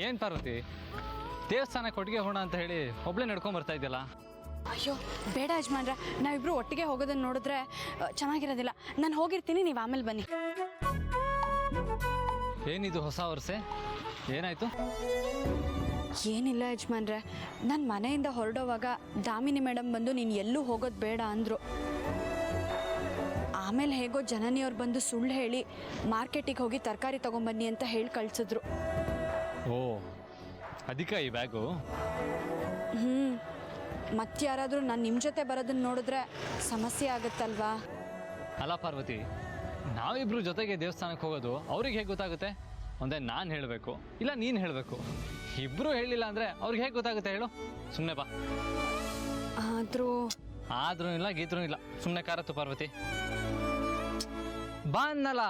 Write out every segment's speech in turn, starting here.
ಏನು ಪಾರ್ವತಿ, ದೇವಸ್ಥಾನಕ್ಕೆ ಒಟ್ಟಿಗೆ ಹೋಗೋಣ ಅಂತ ಹೇಳಿ ಒಬ್ಳೆ ನಡ್ಕೊಂಡ್ ಬರ್ತಾ ಇದೆಯಲ್ಲ? ಅಯ್ಯೋ ಬೇಡ ಯಜಮಾನ್ರೆ, ನಾವಿಬ್ರು ಒಟ್ಟಿಗೆ ಹೋಗೋದನ್ನ ನೋಡಿದ್ರೆ ಚೆನ್ನಾಗಿರೋದಿಲ್ಲ. ನಾನು ಹೋಗಿರ್ತೀನಿ, ನೀವು ಆಮೇಲೆ ಬನ್ನಿ. ಏನಿದು ಹೊಸ ವರ್ಷ, ಏನಾಯ್ತು? ಏನಿಲ್ಲ ಯಜಮಾನ್ರೆ, ನಾನು ಮನೆಯಿಂದ ಹೊರಡೋವಾಗ ದಾಮಿನಿ ಮೇಡಮ್ ಬಂದು ನೀನು ಎಲ್ಲೂ ಹೋಗೋದು ಬೇಡ ಅಂದರು. ಆಮೇಲೆ ಹೇಗೋ ಜನನಿಯವ್ರು ಬಂದು ಸುಳ್ಳು ಹೇಳಿ ಮಾರ್ಕೆಟಿಗೆ ಹೋಗಿ ತರಕಾರಿ ತೊಗೊಂಬನ್ನಿ ಅಂತ ಹೇಳಿ ಕಳಿಸಿದ್ರು. ಓ, ಅದಕ್ಕೆ ಈ ಬ್ಯಾಗು? ಮತ್ತೆ ಯಾರಾದರೂ ನಾನು ನಿಮ್ಮ ಜೊತೆ ಬರೋದನ್ನ ನೋಡಿದ್ರೆ ಸಮಸ್ಯೆ ಆಗುತ್ತಲ್ವಾ? ಅಲ್ಲ ಪಾರ್ವತಿ, ನಾವಿಬ್ರು ಜೊತೆಗೆ ದೇವಸ್ಥಾನಕ್ಕೆ ಹೋಗೋದು ಅವ್ರಿಗೆ ಹೇಗೆ ಗೊತ್ತಾಗುತ್ತೆ? ಒಂದೇ ನಾನು ಹೇಳಬೇಕು ಇಲ್ಲ ನೀನು ಹೇಳಬೇಕು. ಇಬ್ಬರು ಹೇಳಿಲ್ಲ ಅಂದರೆ ಅವ್ರಿಗೆ ಹೇಗೆ ಗೊತ್ತಾಗುತ್ತೆ ಹೇಳು? ಸುಮ್ಮನೆ ಬಾ. ಆದ್ರೂ ಇಲ್ಲ ಗೀತ್ರೂ ಇಲ್ಲ, ಸುಮ್ಮನೆ ಕಾರತ್ತು ಪಾರ್ವತಿ. ಬಾ ಅನ್ನಲ್ಲ.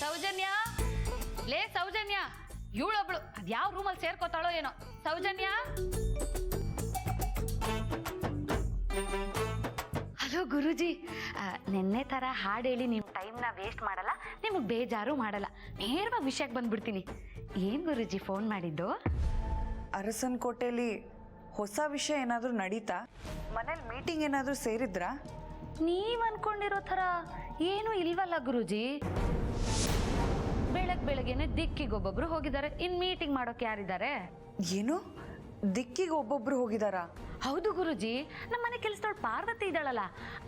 ಸೌಜನ್ಯ, ಲೇ ಸೌಜನ್ಯ, ಇವಳೊಬ್ಳು ಅದ್ಯಾವ ರೂಮಲ್ಲಿ ಸೇರ್ಕೋತಾಳೋ ಏನೋ. ಸೌಜನ್ಯ, ಹಲೋ ಗುರುಜಿ. ನಿನ್ನೆ ಥರ ಹಾಡು ಹೇಳಿ ನಿಮ್ಮ ಟೈಮ್ನ ವೇಸ್ಟ್ ಮಾಡಲ್ಲ, ನಿಮಗೆ ಬೇಜಾರು ಮಾಡಲ್ಲ, ನೇರವಾಗಿ ವಿಷಯಕ್ಕೆ ಬಂದ್ಬಿಡ್ತೀನಿ. ಏನು ಗುರುಜಿ ಫೋನ್ ಮಾಡಿದ್ದು? ಅರಸನ್ ಕೋಟೆಯಲ್ಲಿ ಹೊಸ ವಿಷಯ ಏನಾದರೂ ನಡೀತಾ? ಮನೇಲಿ ಮೀಟಿಂಗ್ ಏನಾದರೂ ಸೇರಿದ್ರಾ? ನೀವು ಅನ್ಕೊಂಡಿರೋ ಥರ ಏನೂ ಇಲ್ವಲ್ಲ ಗುರುಜಿ. ಬೆಳಗ್ಗೆನೆ ದಿಕ್ಕಿಗೆ ಒಬ್ಬೊಬ್ರು ಹೋಗಿದ್ದಾರೆ, ಇನ್ ಮೀಟಿಂಗ್ ಮಾಡೋಕೆ ಯಾರಿದ್ದಾರೆ? ಏನು, ದಿಕ್ಕಿಗೆ ಒಬ್ಬೊಬ್ರು ಹೋಗಿದಾರಾ? ಹೌದು ಗುರುಜಿ, ನಮ್ಮ ಮನೆ ಕೆಲಸದವಳು ಪಾರ್ವತಿ ಇದ್ದಾಳಲ್ಲ,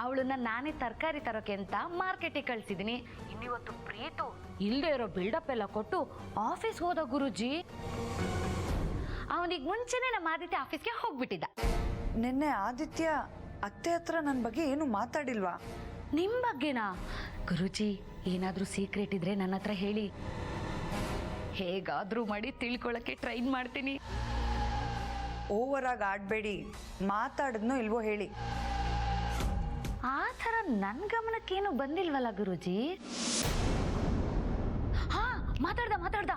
ಅವಳನ್ನ ನಾನೇ ತರಕಾರಿ ತರೋಕೆ ಅಂತ ಮಾರ್ಕೆಟಿಗೆ ಕಳ್ಸಿದೀನಿ. ಇನ್ನಿವತ್ತು ಪ್ರೀತು ಇಲ್ಲದೆ ಇರೋ ಬಿಲ್ಡಪ್ ಎಲ್ಲ ಕೊಟ್ಟು ಆಫೀಸ್ ಹೋದ ಗುರುಜಿ. ಅವನಿಗೆ ಮುಂಚೆನೆ ನಮ್ಮ ಆದಿತ್ಯ ಆಫೀಸ್ಗೆ ಹೋಗ್ಬಿಟ್ಟಿದ್ದ. ನಿನ್ನೆ ಆದಿತ್ಯ ಅತ್ತೆ ಹತ್ರ ನನ್ನ ಬಗ್ಗೆ ಏನು ಮಾತಾಡಿಲ್ವಾ? ನಿಮ್ಮ ಬಗ್ಗೆನಾ? ಗುರುಜಿ, ಏನಾದರೂ ಸೀಕ್ರೆಟ್ ಇದ್ರೆ ನನ್ನ ಹತ್ರ ಹೇಳಿ, ಹೇಗಾದರೂ ಮಾಡಿ ತಿಳ್ಕೊಳ್ಳೋಕ್ಕೆ ಟ್ರೈನ್ ಮಾಡ್ತೀನಿ. ಓವರ್ ಆಗಿ ಆಡಬೇಡಿ, ಮಾತಾಡಿದ್ನೋ ಇಲ್ವೋ ಹೇಳಿ. ಆ ಥರ ನನ್ನ ಗಮನಕ್ಕೇನು ಬಂದಿಲ್ವಲ್ಲ ಗುರುಜಿ? ಹಾ, ಮಾತಾಡ್ದ.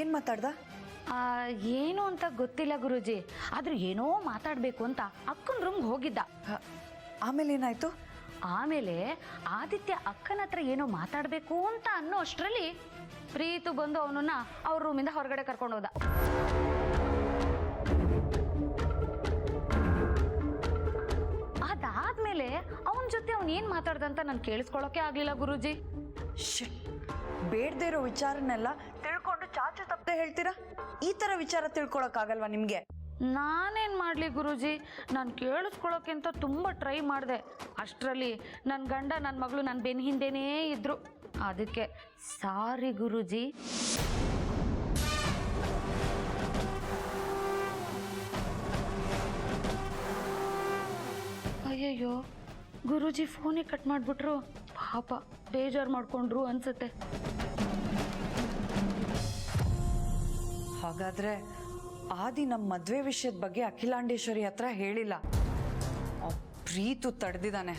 ಏನು ಮಾತಾಡ್ದ? ಏನು ಅಂತ ಗೊತ್ತಿಲ್ಲ ಗುರುಜಿ, ಆದ್ರೂ ಏನೋ ಮಾತಾಡಬೇಕು ಅಂತ ಅಕ್ಕನ ರೂಮ್ಗೆ ಹೋಗಿದ್ದ. ಆಮೇಲೆ ಏನಾಯ್ತು? ಆಮೇಲೆ ಆದಿತ್ಯ ಅಕ್ಕನ ಹತ್ರ ಏನೋ ಮಾತಾಡಬೇಕು ಅಂತ ಅನ್ನೋ ಅಷ್ಟರಲ್ಲಿ ಪ್ರೀತು ಬಂದು ಅವನನ್ನ ಅವ್ರ ರೂಮಿಂದ ಹೊರಗಡೆ ಕರ್ಕೊಂಡು ಹೋದ. ಅದಾದ್ಮೇಲೆ ಅವನ ಜೊತೆ ಅವನ್ ಏನ್ ಮಾತಾಡ್ದಂತ ನಾನು ಕೇಳಿಸ್ಕೊಳ್ಳೋಕೆ ಆಗ್ಲಿಲ್ಲ ಗುರುಜಿ. ಬೇಡದೇ ಇರೋ ವಿಚಾರನೆಲ್ಲ ತಿಳ್ಕೊಂಡು ಚಾಚು ತಪ್ಪದೆ ಹೇಳ್ತೀರಾ? ಈ ತರ ವಿಚಾರ ತಿಳ್ಕೊಳಕ್ಕಾಗಲ್ವಾ ನಿಮ್ಗೆ? ನಾನೇನ್ ಮಾಡ್ಲಿ ಗುರುಜಿ, ನಾನು ಕೇಳಿಸ್ಕೊಳ್ಳೋಕೆ ಅಂತ ತುಂಬಾ ಟ್ರೈ ಮಾಡಿದೆ. ಅಷ್ಟರಲ್ಲಿ ನನ್ನ ಗಂಡ ನನ್ನ ಮಗಳು ನನ್ನ ಬೆನ್ನ ಹಿಂದೆನೇ ಇದ್ರು. ಅದಕ್ಕೆ ಸಾರಿ ಗುರುಜಿ. ಅಯ್ಯಯ್ಯೋ, ಗುರುಜಿ ಫೋನೇ ಕಟ್ ಮಾಡಿಬಿಟ್ರು. ಪಾಪ ಬೇಜಾರು ಮಾಡ್ಕೊಂಡ್ರು ಅನ್ಸುತ್ತೆ. ಹಾಗಾದ್ರೆ ಆದಿ ನಮ್ಮ ಮದುವೆ ವಿಷಯದ ಬಗ್ಗೆ ಅಖಿಲಾಂಡೇಶ್ವರಿ ಹತ್ರ ಹೇಳಿಲ್ಲ. ಪ್ರೀತು ತಡೆದಿದ್ದಾನೆ.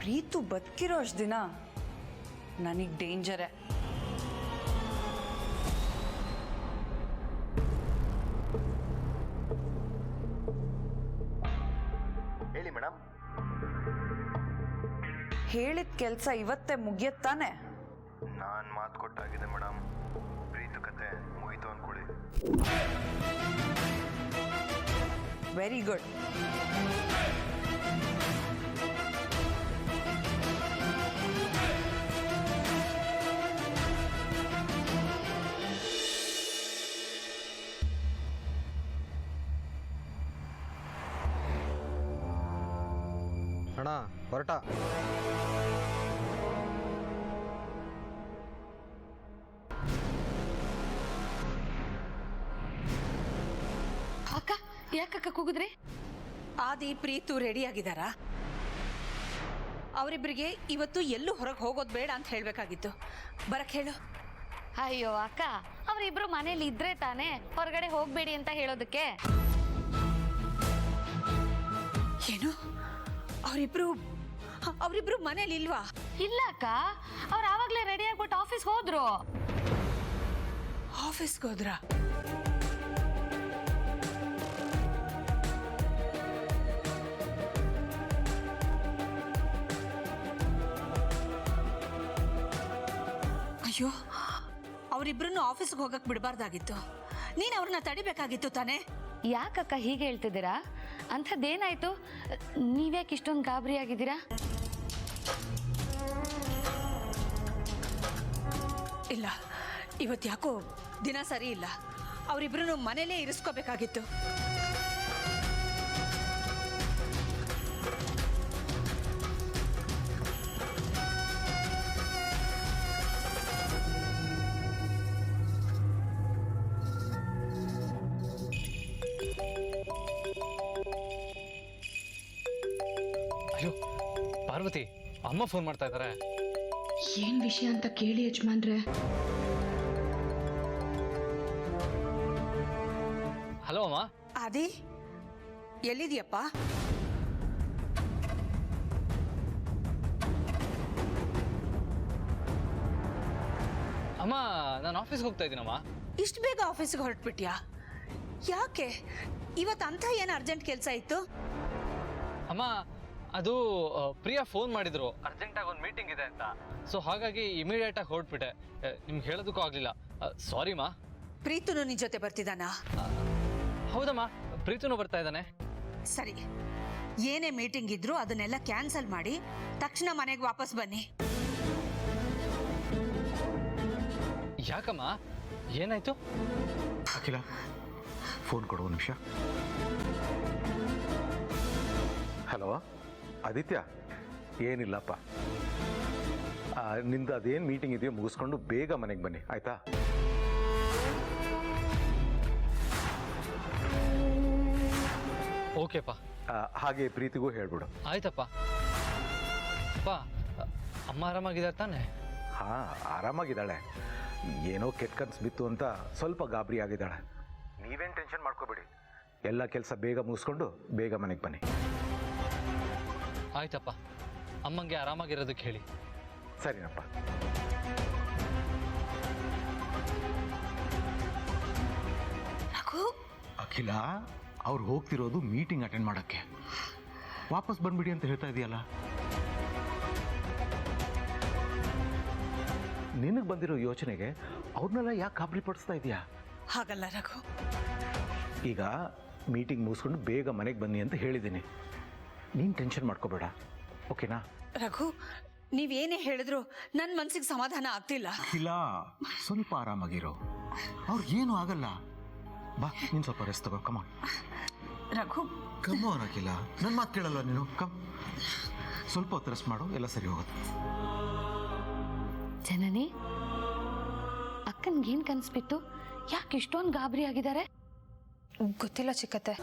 ಪ್ರೀತು ಬದುಕಿರೋ ಅಷ್ಟು ದಿನ ನನಗೆ ಡೇಂಜರೇ. ಹೇಳಿ ಮೇಡಮ್. ಹೇಳಿದ ಕೆಲಸ ಇವತ್ತೇ ಮುಗಿಯತ್ತಾನೆ? ನಾನು ಮಾತು ಕೊಟ್ಟಾಗಿದೆ ಮೇಡಮ್. ಪ್ರೀತು ಕತೆ ಮುಗೀತು ಅಂದ್ಕೊಳ್ಳಿ. Very good. ಅಣ್ಣ ಹೊರಟ. ಅಕ್ಕ, ಯಾಕಕ್ಕ ಕೂಗಿದ್ರಿ? ಆದಿ ಪ್ರೀತು ರೆಡಿ ಆಗಿದಾರಾ? ಅವರಿಬ್ಬರಿಗೆ ಇವತ್ತು ಎಲ್ಲೂ ಹೊರಗೆ ಹೋಗೋದು ಬೇಡ ಅಂತ ಹೇಳಬೇಕಾಗಿತ್ತು. ಬರಕ್ಕೆ ಹೇಳು. ಅಯ್ಯೋ ಅಕ್ಕ, ಅವರಿಬ್ರು ಮನೇಲಿ ಇದ್ರೆ ತಾನೇ ಹೊರಗಡೆ ಹೋಗ್ಬೇಡಿ ಅಂತ ಹೇಳೋದಕ್ಕೆ. ಏನು, ಅವರಿಬ್ರು ಮನೇಲಿ ಇಲ್ವಾ? ಇಲ್ಲ ಅಕ್ಕ, ಅವ್ರು ಆವಾಗಲೇ ರೆಡಿ ಆಗ್ಬಿಟ್ಟು ಆಫೀಸ್ ಹೋದ್ರು. ಆಫೀಸ್ಗೆ ಹೋದ್ರಾ? ಅಯ್ಯೋ, ಅವರಿಬ್ರನ್ನು ಆಫೀಸ್ಗೆ ಹೋಗಕ್ ಬಿಡಬಾರ್ದಾಗಿತ್ತು. ನೀನು ಅವ್ರನ್ನ ತಡಿಬೇಕಾಗಿತ್ತು ತಾನೇ? ಯಾಕಕ್ಕ ಹೀಗೆ ಹೇಳ್ತಿದ್ದೀರಾ? ಅಂಥದ್ದೇನಾಯ್ತು? ನೀವ್ಯಾಕೆ ಇಷ್ಟೊಂದು ಗಾಬರಿ ಆಗಿದ್ದೀರಾ? ಇಲ್ಲ, ಇವತ್ತು ಯಾಕೋ ದಿನ ಸರಿ ಇಲ್ಲ. ಅವರಿಬ್ರು ಮನೇಲೇ ಇರಿಸ್ಕೋಬೇಕಾಗಿತ್ತು. ಅಯ್ಯೋ ಪಾರ್ವತಿ, ಅಮ್ಮ ಫೋನ್ ಮಾಡ್ತಾ ಇದ್ದಾರೆ. ಏನು ವಿಷಯ ಅಂತ ಕೇಳಿ ಯಜಮಾನ್ರೆ. ಹಲೋ ಅಮ್ಮ. ಆದಿ, ಎಲ್ಲಿದ್ಯಪ್ಪ? ಅಮ್ಮ, ನಾನು ಆಫೀಸ್ಗೆ ಹೋಗ್ತಾ ಇದ್ದೀನಮ್ಮ. ಇಷ್ಟು ಬೇಗ ಆಫೀಸ್ಗೆ ಹೊರಟ್ಬಿಟ್ಯಾ? ಯಾಕೆ? ಇವತ್ತು ಅಂಥ ಏನು ಅರ್ಜೆಂಟ್ ಕೆಲಸ ಇತ್ತು? ಅಮ್ಮ, ಅದು ಪ್ರಿಯಾ ಫೋನ್ ಮಾಡಿದ್ರು, ಅರ್ಜೆಂಟಾಗಿ ಒಂದು ಮೀಟಿಂಗ್ ಇದೆ ಅಂತ. ಸೊ ಹಾಗಾಗಿ ಇಮಿಡಿಯೇಟಾಗಿ ಹೊರಟ್ಬಿಟ್ಟೆ. ನಿಮ್ಗೆ ಹೇಳೋದಕ್ಕೂ ಆಗಲಿಲ್ಲ. ಸಾರಿ ಮಾ. ಪ್ರೀತುನು ನಿನ್ ಜೊತೆ ಬರ್ತಿದ್ದಾನಾ? ಹೌದಮ್ಮ, ಪ್ರೀತುನು ಬರ್ತಾ ಇದ್ದಾನೆ. ಸರಿ, ಏನೇ ಮೀಟಿಂಗ್ ಇದ್ರೂ ಅದನ್ನೆಲ್ಲ ಕ್ಯಾನ್ಸಲ್ ಮಾಡಿ ತಕ್ಷಣ ಮನೆಗೆ ವಾಪಸ್ ಬನ್ನಿ. ಯಾಕಮ್ಮ, ಏನಾಯ್ತು? ಅಖಿಲ, ಫೋನ್ ಕೊಡು ಒಂದು ನಿಮಿಷ. ಹಲೋ ಆದಿತ್ಯ, ಏನಿಲ್ಲಪ್ಪ, ನಿಂದು ಅದೇನು ಮೀಟಿಂಗ್ ಇದೆಯೋ ಮುಗಿಸ್ಕೊಂಡು ಬೇಗ ಮನೆಗೆ ಬನ್ನಿ, ಆಯ್ತಾ? ಓಕೆಪ್ಪ. ಹಾಗೆ ಪ್ರೀತಿಗೂ ಹೇಳ್ಬಿಡು. ಆಯ್ತಪ್ಪ. ಅಪ್ಪ, ಅಮ್ಮ ಆರಾಮಾಗಿದ್ದಾರೆ ತಾನೆ? ಹಾಂ, ಆರಾಮಾಗಿದ್ದಾಳೆ. ಏನೋ ಕೆಟ್ಟ ಕನ್ಸು ಬಿತ್ತು ಅಂತ ಸ್ವಲ್ಪ ಗಾಬರಿ ಆಗಿದ್ದಾಳೆ. ನೀವೇನು ಟೆನ್ಷನ್ ಮಾಡ್ಕೋಬೇಡಿ, ಎಲ್ಲ ಕೆಲಸ ಬೇಗ ಮುಗಿಸ್ಕೊಂಡು ಬೇಗ ಮನೆಗೆ ಬನ್ನಿ. ಆಯ್ತಪ್ಪ, ಅಮ್ಮಂಗೆ ಆರಾಮಾಗಿರೋದಕ್ಕೆ ಹೇಳಿ. ಸರಿನಪ್ಪ. ರಘು, ಅಖಿಲ, ಅವ್ರು ಹೋಗ್ತಿರೋದು ಮೀಟಿಂಗ್ ಅಟೆಂಡ್ ಮಾಡೋಕ್ಕೆ. ವಾಪಸ್ ಬಂದ್ಬಿಡಿ ಅಂತ ಹೇಳ್ತಾ ಇದೆಯಲ್ಲ. ನಿನಗೆ ಬಂದಿರೋ ಯೋಚನೆಗೆ ಅವ್ರನ್ನೆಲ್ಲ ಯಾಕೆ ಗಾಬರಿ ಪಡಿಸ್ತಾ ಇದೆಯಾ? ಹಾಗಲ್ಲ ರಘು. ಈಗ ಮೀಟಿಂಗ್ ಮುಗಿಸ್ಕೊಂಡು ಬೇಗ ಮನೆಗೆ ಬನ್ನಿ ಅಂತ ಹೇಳಿದ್ದೀನಿ. ನೀನು ಟೆನ್ಷನ್ ಮಾಡ್ಕೋಬೇಡ, ಓಕೆನಾ? ರಘು, ನೀವೇನೇ ಹೇಳಿದ್ರು ನನ್ನ ಮನ್ಸಿಗೆ ಸಮಾಧಾನ ಆಗ್ತಿಲ್ಲ. ಇಲ್ಲ, ಸ್ವಲ್ಪ ಆರಾಮಾಗಿರೋ, ಅವ್ರಿಗೇನು ಆಗಲ್ಲ. ಬಾ, ನೀನು ಸ್ವಲ್ಪ ರೆಸ್ಟ್ ತಗೋ. ಕಮಾನ್ ರಘು, ಕಮಾನ್ ಅಖಿಲ, ನನ್ನ ಮಾತು ಕೇಳಲ್ವ ನೀನು? ಕಮ್, ಸ್ವಲ್ಪ ಹೊತ್ತು ರೆಸ್ಟ್ ಮಾಡು, ಎಲ್ಲ ಸರಿ ಹೋಗುತ್ತೆ. ಜನನಿ, ಅಕ್ಕನ್ಗೇನು ಕನ್ಸ್ಬಿತ್ತು? ಯಾಕೆ ಇಷ್ಟೊಂದು ಗಾಬರಿ ಆಗಿದ್ದಾರೆ? ಗೊತ್ತಿಲ್ಲ ಚಿಕ್ಕತ್ತೆ.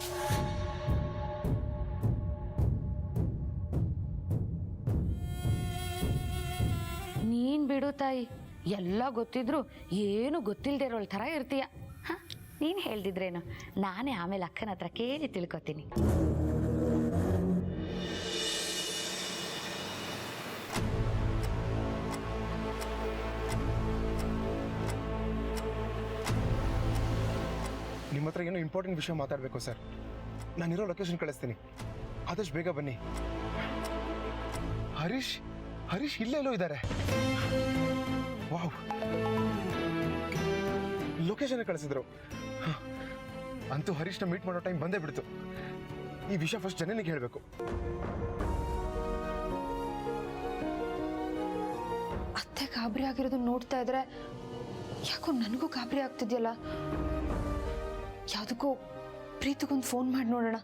ನೀನ್ ಬಿಡು ತಾಯಿ, ಎಲ್ಲ ಗೊತ್ತಿದ್ರು ಏನು ಗೊತ್ತಿಲ್ಲದೆ ಇರೋಳ್ ಥರ ಇರ್ತೀಯ. ನೀನು ಹೇಳ್ದಿದ್ರೇನು, ನಾನೇ ಆಮೇಲೆ ಅಕ್ಕನ ಹತ್ರ ಕೇಳಿ ತಿಳ್ಕೊತೀನಿ. ನಿಮ್ಮ ಹತ್ರ ಏನೋ ಇಂಪಾರ್ಟೆಂಟ್ ವಿಷಯ ಮಾತಾಡಬೇಕು ಸರ್. ನಾನಿರೋ ಲೊಕೇಶನ್ ಕಳಿಸ್ತೀನಿ, ಆದಷ್ಟು ಬೇಗ ಬನ್ನಿ. ಹರೀಶ್ ಇಲ್ಲೆಲ್ಲೋ ಇದ್ದಾರೆ. ವಾವ್, ಲೊಕೇಶನ್ ಕಳಿಸಿದ್ರು. ಅಂತೂ ಹರೀಶ್ನ ಮೀಟ್ ಮಾಡೋ ಟೈಮ್ ಬಂದೇ ಬಿಡ್ತು. ಈ ವಿಷಯ ಫಸ್ಟ್ ಜನನಿಗೆ ಹೇಳಬೇಕು. ಅತ್ತೆ ಗಾಬರಿ ಆಗಿರೋದು ನೋಡ್ತಾ ಇದ್ರೆ ಯಾಕೋ ನನಗೂ ಗಾಬರಿ ಆಗ್ತಿದ್ಯಲ್ಲ. ಯಾವುದಕ್ಕೂ ಪ್ರೀತಿಗೊಂದು ಫೋನ್ ಮಾಡಿ ನೋಡೋಣ.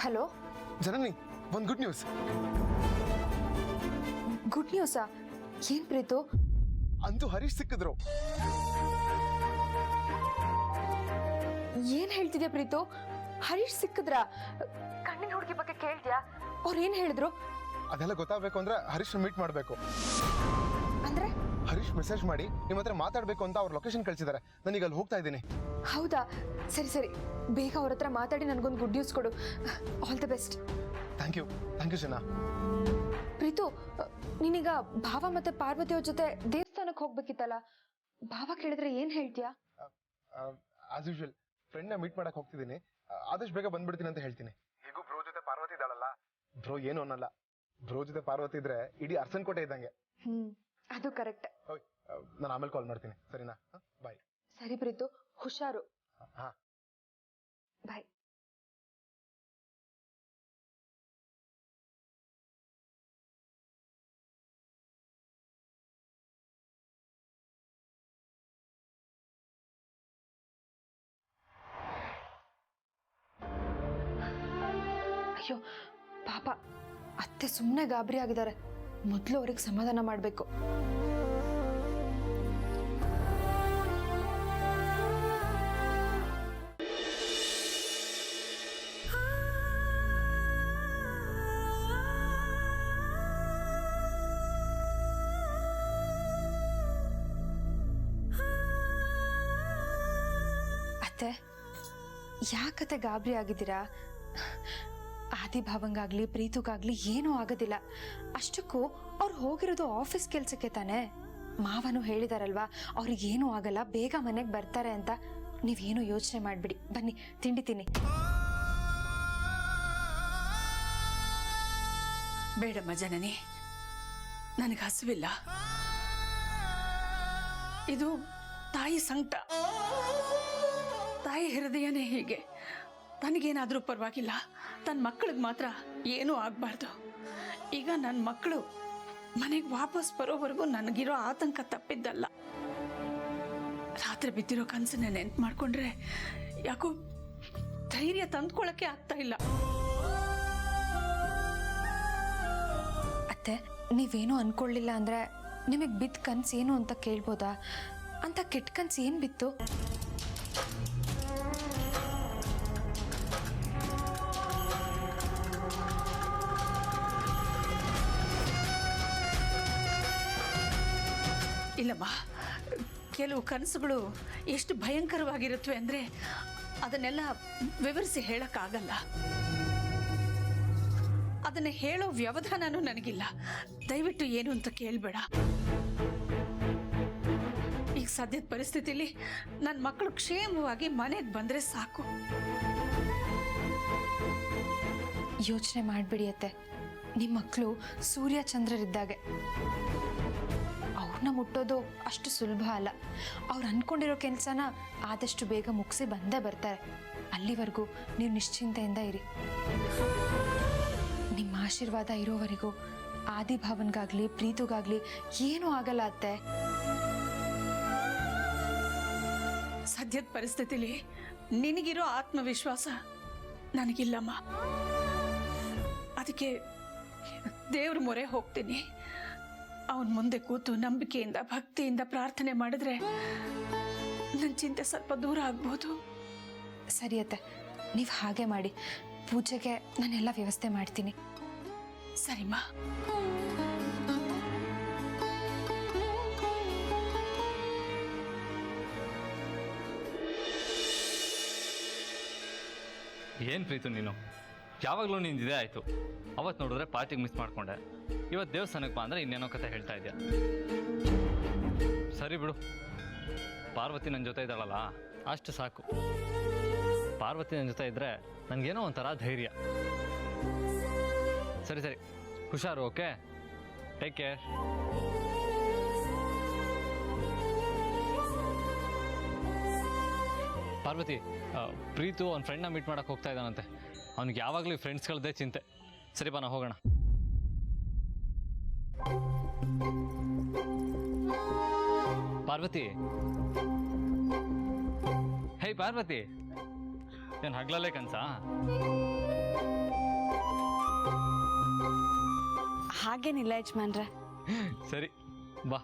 ಹಲೋ ಜನನಿ, ಒಂದು ಗುಡ್ ನ್ಯೂಸ್. ಗುಡ್ ನ್ಯೂಸಾ? ಏನ್ ಪ್ರೀತು? ಅಂತೂ ಹರೀಶ್ ಸಿಕ್ಕಿದ್ರು. ಏನ್ ಹೇಳ್ತಿದ್ಯಾ ಪ್ರೀತು? ಹರೀಶ್ ಸಿಕ್ಕಿದ್ರಾ? ಕಣ್ಣಿನ ಹುಡುಗಿ ಬಗ್ಗೆ ಕೇಳ್ದ್ಯಾ? ಅವ್ರು ಏನ್ ಹೇಳಿದ್ರು? ಅದೆಲ್ಲ ಗೊತ್ತಾಗಬೇಕು ಅಂದ್ರೆ ಹರೀಶ್ನ ಮೀಟ್ ಮಾಡಬೇಕು. ಅಂದ್ರೆ ಹರೀಶ್ ಮೆಸೇಜ್ ಮಾಡಿ ನಿಮ್ಮ ಹತ್ರ ಮಾತಾಡಬೇಕು ಅಂತ ಅವ್ರ ಲೊಕೇಶನ್ ಕಳಿಸಿದ್ದಾರೆ. ನಾನೀಗ ಅಲ್ಲಿ ಹೋಗ್ತಾ ಇದ್ದೀನಿ. ಹೌದಾ? ಸರಿ ಸರಿ, ಬೇಗ ಅವ್ರ ಹತ್ರ ಮಾತಾಡಿ ನನಗೊಂದು ಗುಡ್ ನ್ಯೂಸ್ ಕೊಡು. All the best. Thank you Seena. Preethu, ನೀನೀಗ ಭಾವ ಮತ್ತೆ ಪಾರ್ವತಿ ಅವ್ರ ಜೊತೆ ದೇವಸ್ಥಾನಕ್ಕೆ ಹೋಗ್ಬೇಕಿತ್ತಲ್ಲ, ಭಾವ ಕೇಳಿದ್ರೆ ಏನ್ ಹೇಳ್ತೀಯಾ? ಆಸ್ ಯೂಶುವಲ್ ಫ್ರೆಂಡ್ನ ಮೀಟ್ ಮಾಡಕ್ ಹೋಗ್ತಿದ್ದೀನಿ. ಆದಷ್ಟು ಬೇಗ ಬಂದ್ಬಿಡ್ತೀನಿ ಅಂತ ಹೇಳ್ತೀನಿ. ಹೇಗೂ ಬ್ರೋ ಜೊತೆ ಪಾರ್ವತಿ ಇದ್ದಾಳಲ್ಲ, ಬ್ರೋ ಏನು ಅನ್ನಲ್ಲ. ಬ್ರೋ ಜೊತೆ ಪಾರ್ವತಿ ಇದ್ರೆ ಇಡೀ ಅರಸನ್ ಕೋಟೆ ಇದ್ದಂಗೆ. ಅದು ಕರೆಕ್ಟ್. ನಾನು ಆಮೇಲೆ ಕಾಲ್ ಮಾಡ್ತೀನಿ, ಸರಿನಾ? ಬಾಯ್. ಸರಿ ಪ್ರೀತು, ಹುಷಾರು. ಹಾ, ಬಾಯ್. ಅಯ್ಯೋ ಪಾಪ, ಅತ್ತೆ ಸುಮ್ಮನೆ ಗಾಬರಿ ಆಗಿದ್ದಾರೆ. ಮೊದಲು ಅವ್ರಿಗೆ ಸಮಾಧಾನ ಮಾಡಬೇಕು. ಅತ್ತೆ, ಯಾಕತ್ತೆ ಗಾಬರಿ ಆಗಿದ್ದೀರಾ? ಆದಿಭಾವಂಗಾಗ್ಲಿ ಪ್ರೀತುಗಾಗ್ಲಿ ಏನೂ ಆಗೋದಿಲ್ಲ. ಅಷ್ಟಕ್ಕೂ ಅವ್ರು ಹೋಗಿರೋದು ಆಫೀಸ್ ಕೆಲ್ಸಕ್ಕೆ ತಾನೆ. ಮಾವನು ಹೇಳಿದಾರಲ್ವಾ, ಅವ್ರಿಗೇನೂ ಆಗಲ್ಲ, ಬೇಗ ಮನೆಗೆ ಬರ್ತಾರೆ ಅಂತ. ನೀವೇನು ಯೋಚನೆ ಮಾಡ್ಬಿಡಿ. ಬನ್ನಿ, ತಿಂಡಿ ತಿನ್ನಿ. ಬೇಡಮ್ಮ ಜನನಿ, ನನಗೆ ಹಸುವಿಲ್ಲ. ಇದು ತಾಯಿ ಸಂಕಟ. ತಾಯಿ ಹೃದಯನೇ ಹೀಗೆ. ನನಗೇನಾದರೂ ಪರವಾಗಿಲ್ಲ, ತನ್ನ ಮಕ್ಕಳಿಗೆ ಮಾತ್ರ ಏನೂ ಆಗಬಾರ್ದು. ಈಗ ನನ್ನ ಮಕ್ಕಳು ಮನೆಗೆ ವಾಪಸ್ ಬರೋವರೆಗೂ ನನಗಿರೋ ಆತಂಕ ತಪ್ಪಿದ್ದಲ್ಲ. ರಾತ್ರಿ ಬಿದ್ದಿರೋ ಕನಸನ್ನ ನೆನ್ಪು ಮಾಡ್ಕೊಂಡ್ರೆ ಯಾಕೋ ಧೈರ್ಯ ತಂದ್ಕೊಳ್ಳೋಕ್ಕೆ ಆಗ್ತಾ ಇಲ್ಲ. ಅತ್ತೆ, ನೀವೇನು ಅನ್ಕೊಳ್ಳಿಲ್ಲ ಅಂದ್ರೆ ನಿಮಗೆ ಬಿದ್ದ ಕನ್ಸು ಏನು ಅಂತ ಕೇಳ್ಬೋದಾ? ಅಂತ ಕೆಟ್ಟ ಕನ್ಸು ಏನು ಬಿತ್ತು? ಇಲ್ಲಮ್ಮ, ಕೆಲವು ಕನಸುಗಳು ಎಷ್ಟು ಭಯಂಕರವಾಗಿರುತ್ತವೆ ಅಂದರೆ ಅದನ್ನೆಲ್ಲ ವಿವರಿಸಿ ಹೇಳೋಕ್ಕಾಗಲ್ಲ. ಅದನ್ನು ಹೇಳೋ ವ್ಯವಧಾನನೂ ನನಗಿಲ್ಲ. ದಯವಿಟ್ಟು ಏನು ಅಂತ ಕೇಳಬೇಡ. ಈಗ ಸದ್ಯದ ಪರಿಸ್ಥಿತಿಲಿ ನನ್ನ ಮಕ್ಕಳು ಕ್ಷೇಮವಾಗಿ ಮನೆಗೆ ಬಂದರೆ ಸಾಕು. ಯೋಚನೆ ಮಾಡಿಬಿಡಿ ಅತ್ತೆ. ನಿಮ್ಮ ಮಕ್ಕಳು ಸೂರ್ಯ ಚಂದ್ರರಿದ್ದಾಗೆ. ಅವ್ರನ್ನ ಮುಟ್ಟೋದು ಅಷ್ಟು ಸುಲಭ ಅಲ್ಲ. ಅವ್ರು ಅಂದ್ಕೊಂಡಿರೋ ಕೆಲಸನ ಆದಷ್ಟು ಬೇಗ ಮುಗಿಸಿ ಬಂದೇ ಬರ್ತಾರೆ. ಅಲ್ಲಿವರೆಗೂ ನೀವು ನಿಶ್ಚಿಂತೆಯಿಂದ ಇರಿ. ನಿಮ್ಮ ಆಶೀರ್ವಾದ ಇರೋವರೆಗೂ ಆದಿಭಾವನ್ಗಾಗ್ಲಿ ಪ್ರೀತುಗಾಗ್ಲಿ ಏನೂ ಆಗಲ್ಲ ಅತ್ತೆ. ಸದ್ಯದ ಪರಿಸ್ಥಿತಿಲಿ ನಿನಗಿರೋ ಆತ್ಮವಿಶ್ವಾಸ ನನಗಿಲ್ಲಮ್ಮ. ಅದಕ್ಕೆ ದೇವ್ರ ಮೊರೆ ಹೋಗ್ತೀನಿ. ಅವನ ಮುಂದೆ ಕೂತು ನಂಬಿಕೆಯಿಂದ ಭಕ್ತಿಯಿಂದ ಪ್ರಾರ್ಥನೆ ಮಾಡಿದ್ರೆ ನನ್ನ ಚಿಂತೆ ಸ್ವಲ್ಪ ದೂರ ಆಗ್ಬೋದು. ಸರಿ ಅತ್ತೆ, ನೀವು ಹಾಗೆ ಮಾಡಿ. ಪೂಜೆಗೆ ನಾನೆಲ್ಲ ವ್ಯವಸ್ಥೆ ಮಾಡ್ತೀನಿ. ಸರಿಮಾ. ಏನು ಪ್ರೀತು ನೀನು, ಯಾವಾಗಲೂ ನಿಂದಿದೆ ಆಯಿತು. ಅವತ್ತು ನೋಡಿದ್ರೆ ಪಾರ್ಟಿಗೆ ಮಿಸ್ ಮಾಡಿಕೊಂಡೆ. ಇವತ್ತು ದೇವಸ್ಥಾನಕ್ಕೆ ಬಾ ಅಂದರೆ ಇನ್ನೇನೋ ಕತೆ ಹೇಳ್ತಾ ಇದೆಯಾ? ಸರಿ ಬಿಡು, ಪಾರ್ವತಿ ನನ್ನ ಜೊತೆ ಇದ್ದಾಳಲ್ಲ ಅಷ್ಟು ಸಾಕು. ಪಾರ್ವತಿ ನನ್ನ ಜೊತೆ ಇದ್ದರೆ ನನಗೇನೋ ಒಂಥರ ಧೈರ್ಯ. ಸರಿ ಸರಿ, ಹುಷಾರು. Okay, take care. Parvati, Preethu ಅವ್ನ ಫ್ರೆಂಡ್ನ ಮೀಟ್ ಮಾಡೋಕ್ಕೆ ಹೋಗ್ತಾ ಇದ್ದಾನಂತೆ. ಅವ್ನಿಗೆ ಯಾವಾಗಲೂ ಫ್ರೆಂಡ್ಸ್ಗಳದ್ದೇ ಚಿಂತೆ. ಸರಿ ಬಾ, ನಾವು ಹೋಗೋಣ. ಪಾರ್ವತಿ, ಹೇ ಪಾರ್ವತಿ, ಏನು ಹಗ್ಲಲ್ಲೇ ಕನ್ಸಾ? ಹಾಗೇನಿಲ್ಲ ಯಜಮಾನ್ರೆ. ಸರಿ ಬಾ.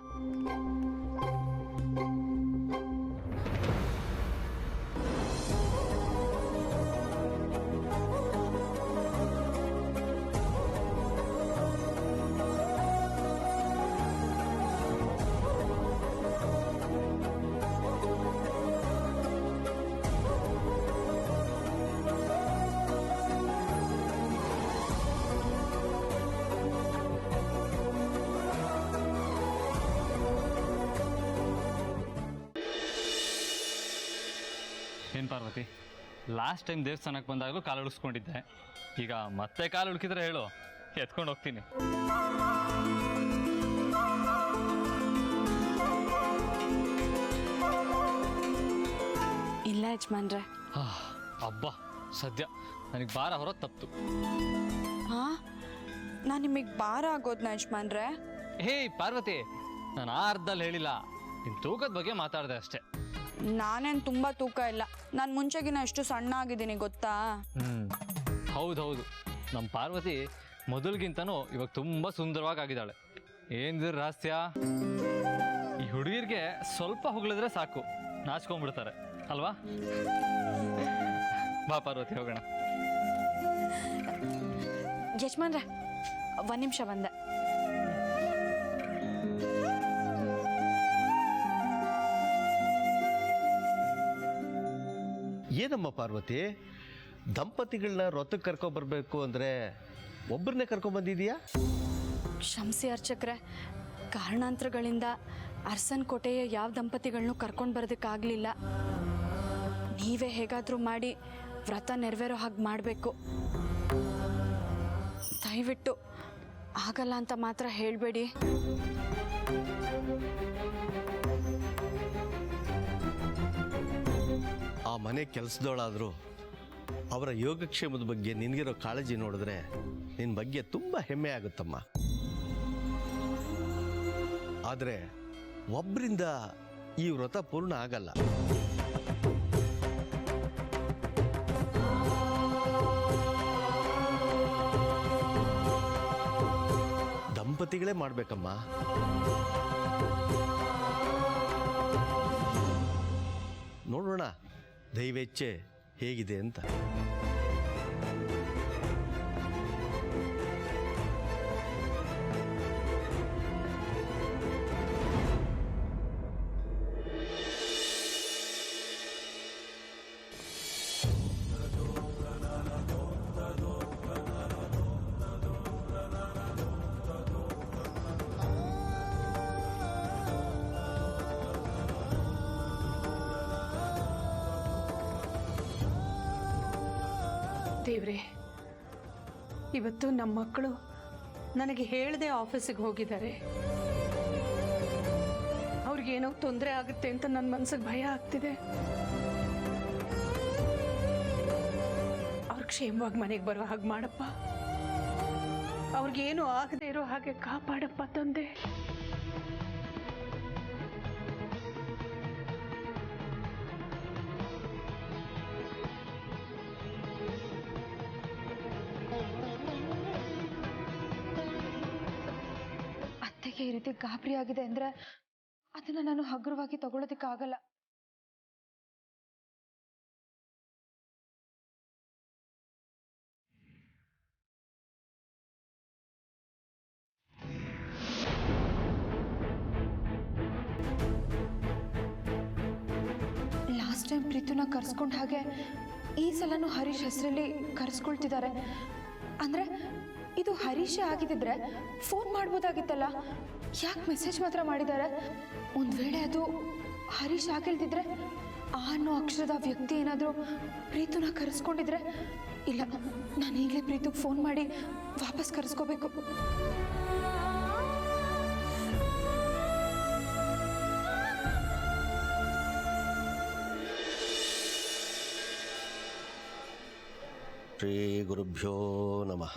ಪಾರ್ವತಿ, ಲಾಸ್ಟ್ ಟೈಮ್ ದೇವಸ್ಥಾನಕ್ಕೆ ಬಂದಾಗಲೂ ಕಾಲು ಉಳಿಸ್ಕೊಂಡಿದ್ದೆ. ಈಗ ಮತ್ತೆ ಕಾಲು ಉಳುಕಿದ್ರೆ ಹೇಳು, ಎತ್ಕೊಂಡು ಹೋಗ್ತೀನಿ. ಇಲ್ಲ ಯಜಮಾನ್ರೆ. ಹಬ್ಬ ಸದ್ಯ ನನಗೆ ಭಾರ ಹೊರೋದು ತಪ್ತು. ಹಾಂ, ನಾನು ನಿಮಗೆ ಭಾರ ಆಗೋದ್ನ ಯಜಮಾನ್ರೆ? ಹೇ ಪಾರ್ವತಿ, ನಾನು ಆ ಅರ್ಧದಲ್ಲಿ ಹೇಳಿಲ್ಲ, ನಿನ್ನ ತೂಕದ ಬಗ್ಗೆ ಮಾತಾಡಿದೆ ಅಷ್ಟೇ. ನಾನೇನು ತುಂಬ ತೂಕ ಇಲ್ಲ, ನಾನು ಮುಂಚೆಗಿನ ಎಷ್ಟು ಸಣ್ಣ ಆಗಿದ್ದೀನಿ ಗೊತ್ತಾ? ಹೌದು, ನಮ್ಮ ಪಾರ್ವತಿ ಮೊದಲಿಗಿಂತನೂ ಇವಾಗ ತುಂಬ ಸುಂದರವಾಗಿ ಆಗಿದ್ದಾಳೆ. ಏನಿದ್ರ ರಹಸ್ಯ? ಈ ಹುಡುಗಿರಿಗೆ ಸ್ವಲ್ಪ ಹೊಗಳಿದ್ರೆ ಸಾಕು, ನಾಚ್ಕೊಂಡ್ಬಿಡ್ತಾರೆ ಅಲ್ವಾ? ಬಾ ಪಾರ್ವತಿ, ಹೋಗೋಣ. ಯಜಮಾನ್ರೆ, ಒಂದು ನಿಮಿಷ ಬಂದೆ. ಏನಮ್ಮ ಪಾರ್ವತಿ, ದಂಪತಿಗಳನ್ನ ರೊತ್ತಕ್ಕೆ ಕರ್ಕೊಬರ್ಬೇಕು ಅಂದರೆ ಒಬ್ಬರನ್ನೇ ಕರ್ಕೊಂಬಂದಿದೀಯಾ? ಕ್ಷಮಿಸಿ ಅರ್ಚಕ್ರೆ, ಕಾರಣಾಂತರಗಳಿಂದ ಅರಸನ್ ಕೋಟೆಯ ಯಾವ ದಂಪತಿಗಳನ್ನೂ ಕರ್ಕೊಂಡು ಬರೋದಕ್ಕಾಗಲಿಲ್ಲ. ನೀವೇ ಹೇಗಾದರೂ ಮಾಡಿ ವ್ರತ ನೆರವೇರೋ ಹಾಗೆ ಮಾಡಬೇಕು. ದಯವಿಟ್ಟು ಆಗಲ್ಲ ಅಂತ ಮಾತ್ರ ಹೇಳಬೇಡಿ. ಆ ಮನೆ ಕೆಲಸದವಳಾದರೂ ಅವರ ಯೋಗಕ್ಷೇಮದ ಬಗ್ಗೆ ನಿನಗಿರೋ ಕಾಳಜಿ ನೋಡಿದ್ರೆ ನಿನ್ನ ಬಗ್ಗೆ ತುಂಬ ಹೆಮ್ಮೆ ಆಗುತ್ತಮ್ಮ. ಆದರೆ ಒಬ್ಬರಿಂದ ಈ ವ್ರತ ಪೂರ್ಣ ಆಗಲ್ಲ. ದಂಪತಿಗಳೇ ಮಾಡಬೇಕಮ್ಮ. ನೋಡೋಣ ದೈವೇಚ್ಛೆ ಹೇಗಿದೆ ಅಂತ. ದೇವ್ರೆ, ಇವತ್ತು ನಮ್ಮ ಮಕ್ಕಳು ನನಗೆ ಹೇಳದೆ ಆಫೀಸಿಗೆ ಹೋಗಿದ್ದಾರೆ. ಅವ್ರಿಗೇನೋ ತೊಂದರೆ ಆಗುತ್ತೆ ಅಂತ ನನ್ನ ಮನಸ್ಸಿಗೆ ಭಯ ಆಗ್ತಿದೆ. ಅವ್ರು ಕ್ಷೇಮವಾಗಿ ಮನೆಗೆ ಬರೋ ಹಾಗೆ ಮಾಡಪ್ಪ. ಅವ್ರಿಗೇನು ಆಗದೆ ಇರೋ ಹಾಗೆ ಕಾಪಾಡಪ್ಪ ತಂದೆ. ಅತ್ತೆಗೆ ಈ ರೀತಿ ಗಾಬರಿ ಆಗಿದೆ ಅಂದ್ರೆ ಅದನ್ನ ನಾನು ಹಗುರವಾಗಿ ತಗೊಳ್ಳೋದಕ್ಕಾಗಲ್ಲ. ಲಾಸ್ಟ್ ಟೈಮ್ ಪ್ರೀತುನ ಕರ್ಸ್ಕೊಂಡ ಹಾಗೆ ಈ ಸಲನೂ ಹರೀಶ್ ಹೆಸರಲ್ಲಿ ಕರ್ಸ್ಕೊಳ್ತಿದ್ದಾರೆ. ಅಂದ್ರೆ ಇದು ಹರೀಶೇ ಆಗಿದ್ದಿದ್ರೆ ಫೋನ್ ಮಾಡ್ಬೋದಾಗಿತ್ತಲ್ಲ, ಯಾಕೆ ಮೆಸೇಜ್ ಮಾತ್ರ ಮಾಡಿದ್ದಾರೆ? ಒಂದು ವೇಳೆ ಅದು ಹರೀಶ್ ಆಗಿಲ್ದಿದ್ರೆ ಆ ಅನ್ನೋ ಅಕ್ಷರದ ವ್ಯಕ್ತಿ ಏನಾದರೂ ಪ್ರೀತುನ ಕರೆಸ್ಕೊಂಡಿದ್ರೆ? ಇಲ್ಲ, ನಾನು ಈಗಲೇ ಪ್ರೀತುಗೆ ಫೋನ್ ಮಾಡಿ ವಾಪಸ್ ಕರೆಸ್ಕೋಬೇಕು. ಶ್ರೀ ಗುರುಭ್ಯೋ ನಮಃ.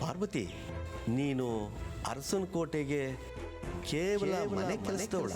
ಪಾರ್ವತಿ, ನೀನು ಅರಸನ ಕೋಟೆಗೆ ಕೇವಲ ಮನೆ ಕೆಲಸದವಳ?